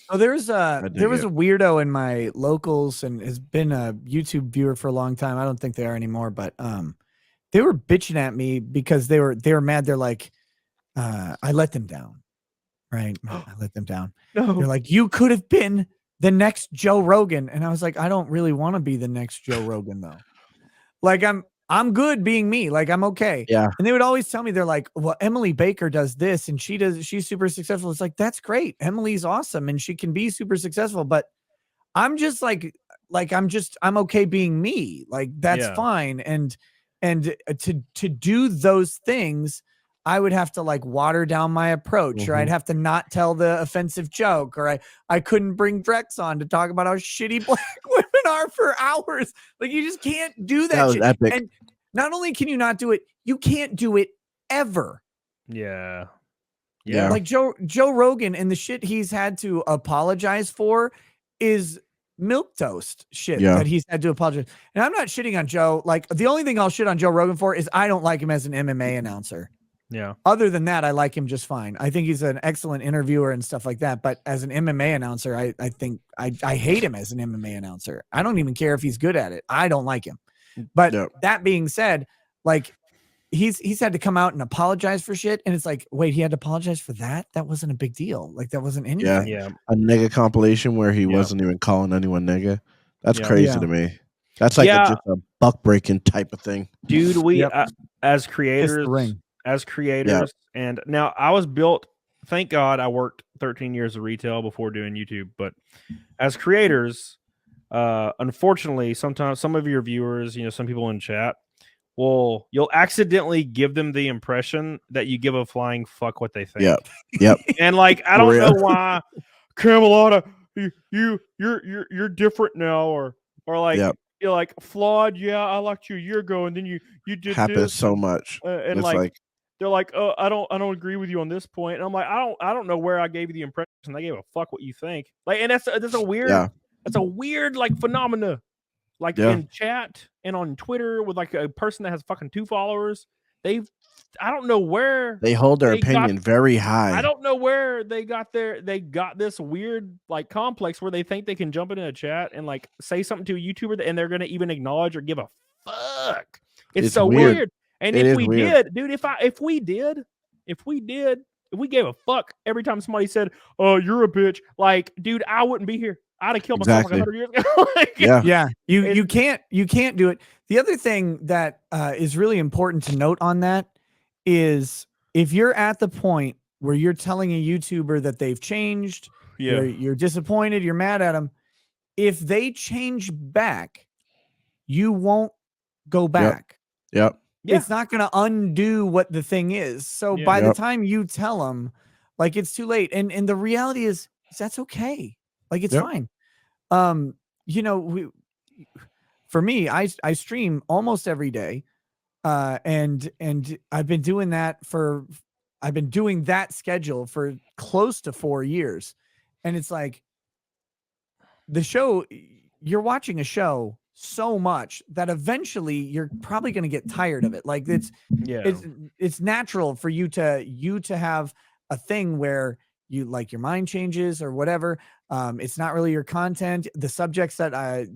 Oh, there was it. a weirdo in my locals and has been a YouTube viewer for a long time. I don't think they are anymore, but they were bitching at me because they were mad. They're like, I let them down. Right. I let them down. They're No. like, you could have been the next Joe Rogan. And I was like, I don't really want to be the next Joe Rogan though. Like I'm good being me. Like I'm okay. Yeah. And they would always tell me, they're like, well, Emily Baker does this and she's super successful. It's like, that's great. Emily's awesome and she can be super successful, but I'm just I'm okay being me. Like that's fine. And to do those things, I would have to like water down my approach, or I'd have to not tell the offensive joke, or I couldn't bring Drex on to talk about how shitty black women are for hours. Like you just can't do that was shit. epic. And not only can you not do it, you can't do it ever. Yeah. Like Joe Rogan and the shit he's had to apologize for is milquetoast shit that he's had to apologize. And I'm not shitting on Joe. Like the only thing I'll shit on Joe Rogan for is I don't like him as an MMA announcer. Yeah. Other than that, I like him just fine. I think he's an excellent interviewer and stuff like that. But as an MMA announcer, I think I hate him as an MMA announcer. I don't even care if he's good at it. I don't like him. But that being said, like he's had to come out and apologize for shit. And it's like, wait, he had to apologize for that? That wasn't a big deal. Like that wasn't anything. Yeah. A nigga compilation where he wasn't even calling anyone nigga. That's crazy to me. That's like just a buck breaking type of thing. Dude, we as creators, and now I was built, thank God I worked 13 years of retail before doing YouTube, but as creators, unfortunately, sometimes some of your viewers, some people in chat, you'll accidentally give them the impression that you give a flying fuck what they think. Yep. And like, I don't know why, Camelot, you're different now, or like, you're like flawed. Yeah, I liked you a year ago, and then you did happens this, so much, and like they're like, oh, I don't agree with you on this point, and I'm like, I don't know where I gave you the impression I gave a fuck what you think. Like, and that's a weird, that's a weird like phenomena, like in chat and on Twitter with like a person that has fucking 2 followers. I don't know where they hold their opinion very high. I don't know where they got this weird like complex where they think they can jump into a chat and like say something to a YouTuber and they're gonna even acknowledge or give a fuck. It's so weird. And if we did, dude, if we gave a fuck every time somebody said, "Oh, you're a bitch," like, dude, I wouldn't be here. I'd have killed myself like 100 years ago. Like, you can't do it. The other thing that is really important to note on that is if you're at the point where you're telling a YouTuber that they've changed, you're disappointed, you're mad at them, if they change back, you won't go back. Yep. It's not going to undo what the thing is. So by the time you tell them, like, it's too late. And the reality is that's okay. Like, it's fine. For me, I stream almost every day. And I've been doing that schedule for close to 4 years. And it's like the show, you're watching a show so much that eventually you're probably going to get tired of it. Like it's natural for you to have a thing where you like your mind changes or whatever. It's not really your content. The subjects that I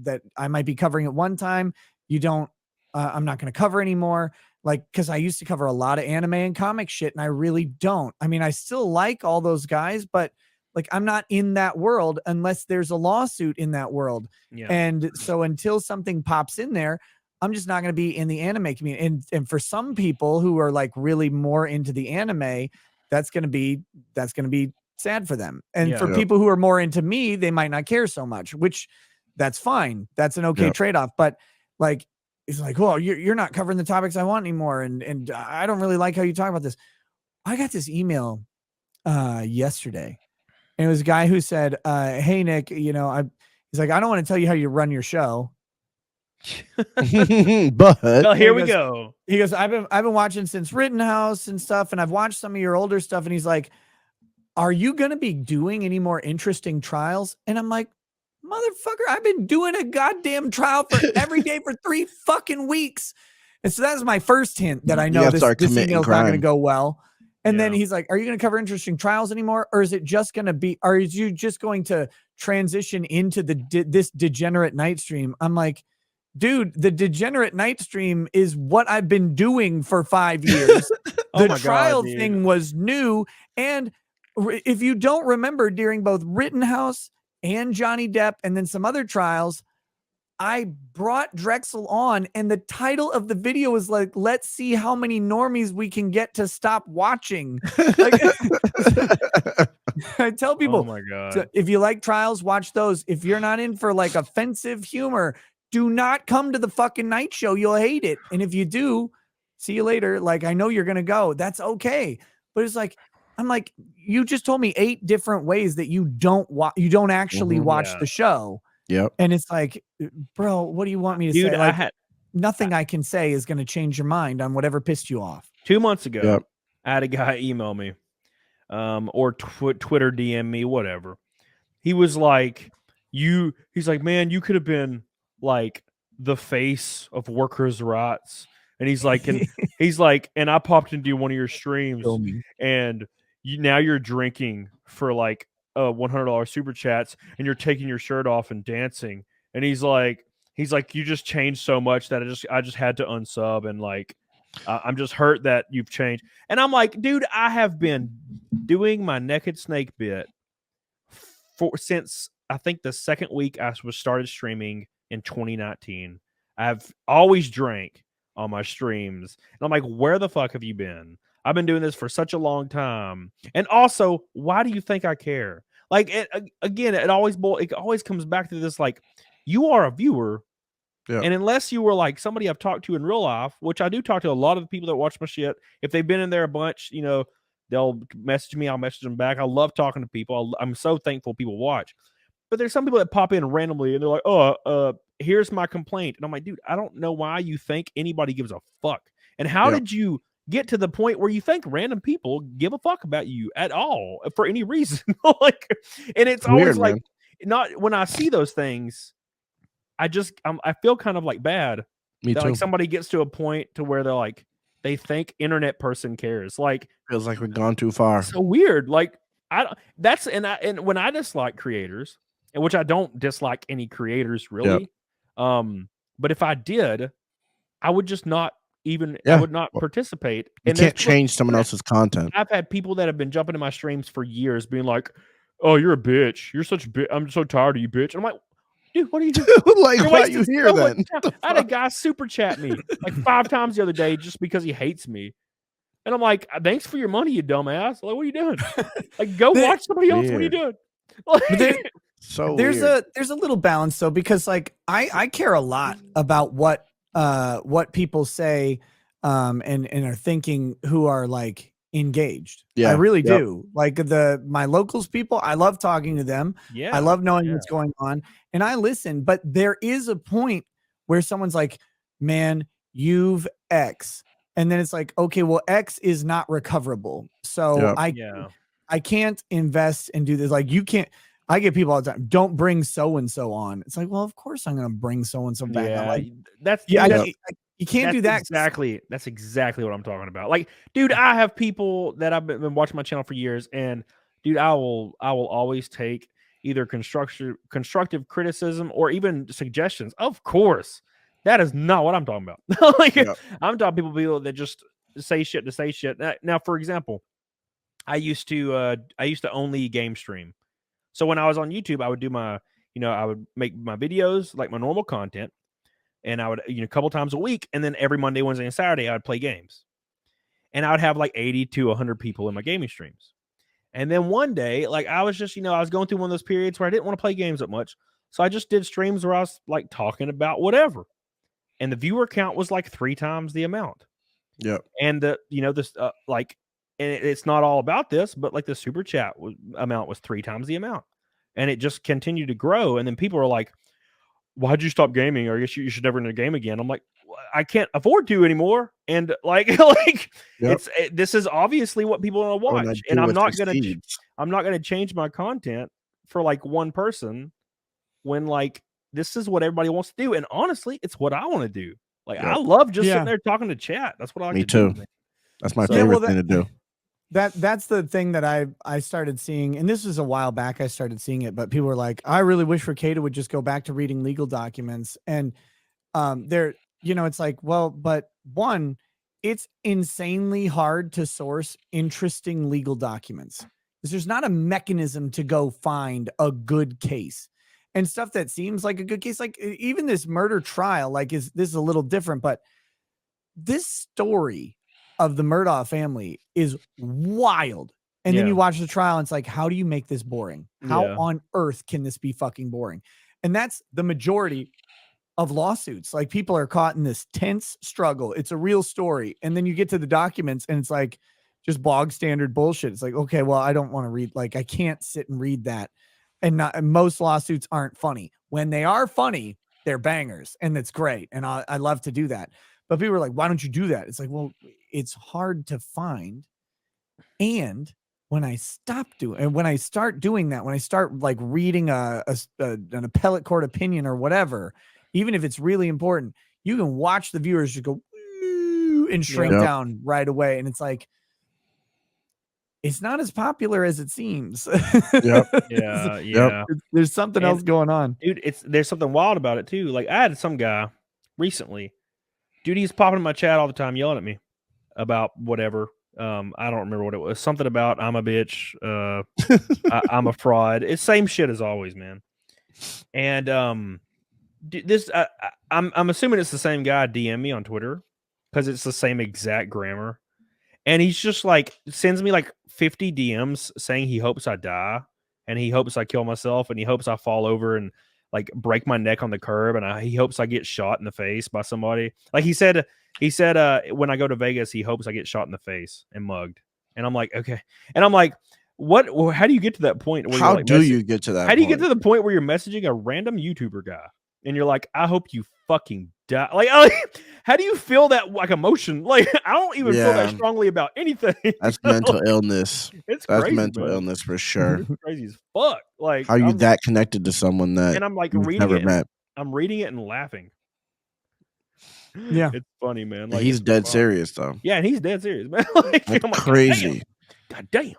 might be covering at one time, I'm not going to cover anymore. Like, cause I used to cover a lot of anime and comic shit and I really don't. I mean, I still like all those guys, but like, I'm not in that world unless there's a lawsuit in that world. And so until something pops in there, I'm just not going to be in the anime community. And for some people who are like really more into the anime, that's going to be sad for them. And for people who are more into me, they might not care so much, which that's fine. That's an okay trade-off. But like, it's like, well, you're not covering the topics I want anymore. And I don't really like how you talk about this. I got this email yesterday. And it was a guy who said, hey, Nick, he's like, I don't want to tell you how you run your show. But well, here we go. He goes, I've been watching since Rittenhouse and stuff, and I've watched some of your older stuff. And he's like, are you going to be doing any more interesting trials? And I'm like, motherfucker, I've been doing a goddamn trial for every day for 3 fucking weeks. And so that's my first hint that I know this email's not going to go well. And then he's like, are you going to cover interesting trials anymore? Or is it just going to be, are you just going to transition into this degenerate night stream? I'm like, dude, the degenerate night stream is what I've been doing for 5 years. The trial thing was new. And if you don't remember, during both Rittenhouse and Johnny Depp and then some other trials, I brought Drexel on, and the title of the video was like, let's see how many normies we can get to stop watching. Like, I tell people, oh my God, if you like trials, watch those. If you're not in for like offensive humor, do not come to the fucking night show. You'll hate it. And if you do, see you later. Like, I know you're going to go. That's okay. But it's like, I'm like, you just told me 8 different ways that you don't actually watch the show. Yep. And it's like, bro, what do you want me to say? Like, nothing I can say is going to change your mind on whatever pissed you off. 2 months ago, I had a guy email me, or Twitter DM me, whatever. He was like, he's like, man, you could have been like the face of workers' rights. And he's like, and I popped into one of your streams, and now you're drinking for like $100 super chats, and you're taking your shirt off and dancing. And he's like, you just changed so much that I just had to unsub, and like, I'm just hurt that you've changed. And I'm like, dude, I have been doing my naked snake bit since I think the second week I started streaming in 2019. I've always drank on my streams, and I'm like, where the fuck have you been? I've been doing this for such a long time. And also, why do you think I care? Like, it always comes back to this, like, you are a viewer. Yeah. And unless you were like somebody I've talked to in real life, which I do talk to a lot of the people that watch my shit, if they've been in there a bunch, you know, they'll message me, I'll message them back. I love talking to people. I'm so thankful people watch. But there's some people that pop in randomly and they're like, oh, here's my complaint. And I'm like, dude, I don't know why you think anybody gives a fuck. And how did you get to the point where you think random people give a fuck about you at all for any reason? Like, and it's always weird, like, man. Not when I see those things, I feel kind of like bad. Me too. Like somebody gets to a point to where they're like, they think internet person cares. Like, feels like we've gone too far. So weird. Like, and when I dislike creators, and which I don't dislike any creators really. But if I did, I would just not even, I would not participate. You can't change someone else's content. I've had people that have been jumping in my streams for years being like, oh, you're a bitch. You're such a bitch. I'm so tired of you, bitch. I'm like, dude, what are you doing? Like, why are you here then? I had a guy super chat me like 5 times the other day just because he hates me. And I'm like, thanks for your money, you dumbass. Like, what are you doing? Like, go watch somebody else. What are you doing? Like, so there's a little balance though, because like I care a lot about what people say and are thinking who are like engaged. I really do. Like my locals people, I love talking to them. I love knowing what's going on, and I listen. But there is a point where someone's like, man, you've X, and then it's like, okay, well, X is not recoverable, so I can't invest and do this. Like, you can't. I get people all the time, don't bring so-and-so on. It's like, well, of course I'm going to bring so-and-so back. Yeah, like, you can't do that. That's exactly what I'm talking about. Like, dude, I have people that I've been watching my channel for years, and dude, I will always take either constructive criticism or even suggestions. Of course, that is not what I'm talking about. Like, I'm talking people that just say shit to say shit. Now, for example, I used to only game stream. So when I was on YouTube, I would do I would make my videos like my normal content, and I would, a couple times a week, and then every Monday, Wednesday, and Saturday, I would play games. And I would have like 80 to 100 people in my gaming streams. And then one day, like, I was just, I was going through one of those periods where I didn't want to play games that much. So I just did streams where I was like talking about whatever. And the viewer count was like 3 times the amount. Yeah. And this like, and it's not all about this, but like the super chat amount was 3 times the amount, and it just continued to grow. And then people are like, "Why'd you stop gaming? Or I guess you should never in a game again." I'm like, I can't afford to anymore, and this is obviously what people want to watch, and I'm not gonna change my content for like one person when like this is what everybody wants to do, and honestly, it's what I want to do. Like, I love just sitting there talking to chat. That's what I like to do. That's my favorite thing to do. That's the thing that I started seeing, and this was a while back I started seeing it, but people were like, I really wish Rekieta would just go back to reading legal documents. And they're, it's like, well, but one, it's insanely hard to source interesting legal documents because there's not a mechanism to go find a good case and stuff that seems like a good case. Like even this murder trial, like this is a little different, but this story of the Murdaugh family is wild. And then you watch the trial and it's like, how do you make this boring? How on earth can this be fucking boring? And that's the majority of lawsuits. Like people are caught in this tense struggle. It's a real story. And then you get to the documents and it's like just bog standard bullshit. It's like, okay, well, I don't want to read, like, I can't sit and read that. And most lawsuits aren't funny. When they are funny, they're bangers and it's great. And I love to do that. But people are like, why don't you do that? It's like, well, it's hard to find. And when I start doing that, when I start like reading an appellate court opinion or whatever, even if it's really important, you can watch the viewers just go and shrink down right away. And it's like, it's not as popular as it seems. Yeah. There's something else going on. Dude, there's something wild about it too. Like I had some guy recently, dude, he's popping in my chat all the time yelling at me about whatever. I don't remember what it was. Something about I'm a bitch. I'm a fraud. It's same shit as always, man. And this I'm assuming it's the same guy DM me on Twitter because it's the same exact grammar. And he's just like sends me like 50 DMs saying he hopes I die and he hopes I kill myself and he hopes I fall over and like break my neck on the curb and he hopes I get shot in the face by somebody. Like he said when I go to Vegas, he hopes I get shot in the face and mugged. And I'm like, okay. And I'm like, what? How do you get to that point? Where how you're like, do you get to that? How do you get to the point where you're messaging a random YouTuber guy and you're like, I hope you fucking die? Like, how do you feel that like emotion? Like, I don't even feel that strongly about anything. That's mental illness. That's crazy, mental illness for sure. It's crazy as fuck. Like, how are you that connected to someone that and I'm like you've reading never it. met? I'm reading it and laughing. Yeah, it's funny, man. Like he's dead serious though. Yeah, and he's dead serious, man. Like, that's like, crazy. God damn.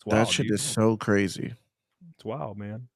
That shit is so crazy. It's wild, man.